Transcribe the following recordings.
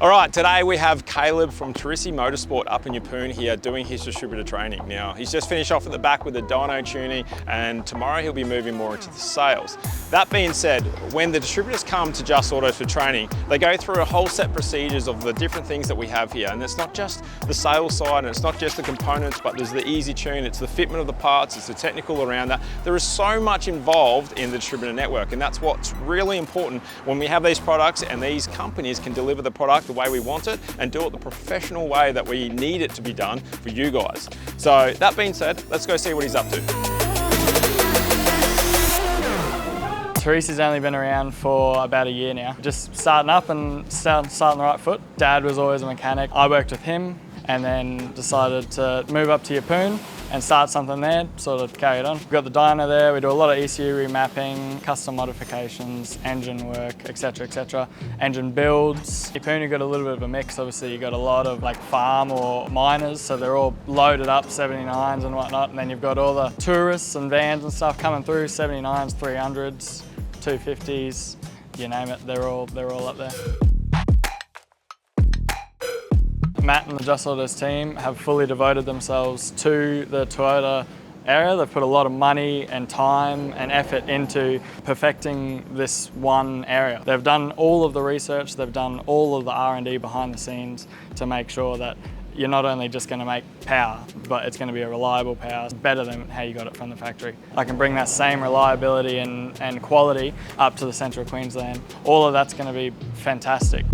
All right, today we have Caleb from Torrisi Motorsport up in Yeppoon here doing his distributor training. Now, he's just finished off at the back with the dyno tuning, and tomorrow he'll be moving more into the sales. That being said, when the distributors come to Just Autos for training, they go through a whole set procedures of the different things that we have here. And it's not just the sales side, and it's not just the components, but there's the easy tune, it's the fitment of the parts, it's the technical around that. There is so much involved in the distributor network, and that's what's really important when we have these products and these companies can deliver the product the way we want it and do it the professional way that we need it to be done for you guys. So that being said, let's go see what he's up to. Torrisi's only been around for about a year now. Just starting up and starting the right foot. Dad was always a mechanic. I worked with him and then decided to move up to Yeppoon and start something there, sort of carry it on. We've got the dyno there, we do a lot of ECU remapping, custom modifications, engine work, etc, etc. Engine builds. Yeppoon, you've got a little bit of a mix. Obviously you've got a lot of like farm or miners, so they're all loaded up, 79s and whatnot, and then you've got all the tourists and vans and stuff coming through, 79s, 300s, 250s, you name it, they're all up there. Matt and the Just Autos team have fully devoted themselves to the Toyota area. They've put a lot of money and time and effort into perfecting this one area. They've done all of the research, they've done all of the R&D behind the scenes to make sure that you're not only just going to make power, but it's going to be a reliable power, better than how you got it from the factory. I can bring that same reliability and quality up to the Central Queensland. All of that's going to be fantastic.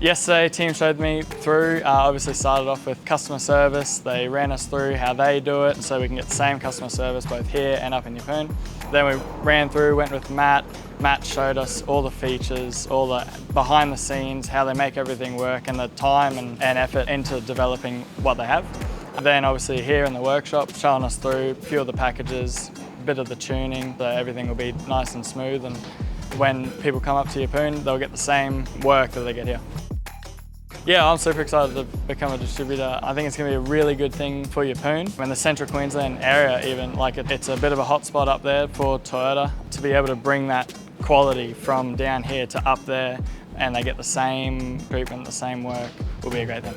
Yesterday, team showed me through, obviously started off with customer service. They ran us through how they do it so we can get the same customer service both here and up in Yeppoon. Then we ran through, went with Matt. Matt showed us all the features, all the behind the scenes, how they make everything work and the time and effort into developing what they have. And then obviously here in the workshop, showing us through a few of the packages, a bit of the tuning, so everything will be nice and smooth. And when people come up to Yeppoon, they'll get the same work that they get here. Yeah, I'm super excited to become a distributor. I think it's going to be a really good thing for Yeppoon. In the Central Queensland area even, like it's a bit of a hot spot up there for Toyota. To be able to bring that quality from down here to up there and they get the same treatment, the same work, will be a great thing.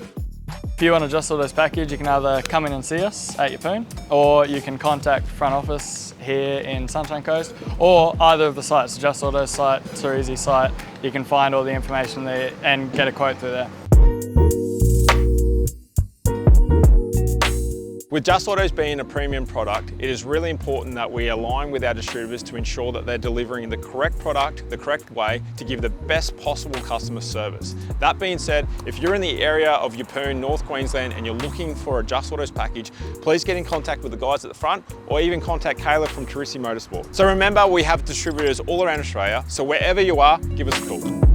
If you want a Just Autos package, you can either come in and see us at Yeppoon, or you can contact front office here in Sunshine Coast, or either of the sites, Just Autos site, Torrisi site. You can find all the information there and get a quote through there. With Just Autos being a premium product, it is really important that we align with our distributors to ensure that they're delivering the correct product, the correct way to give the best possible customer service. That being said, if you're in the area of Yeppoon, North Queensland, and you're looking for a Just Autos package, please get in contact with the guys at the front or even contact Caleb from Torrisi Motorsport. So remember, we have distributors all around Australia, so wherever you are, give us a call.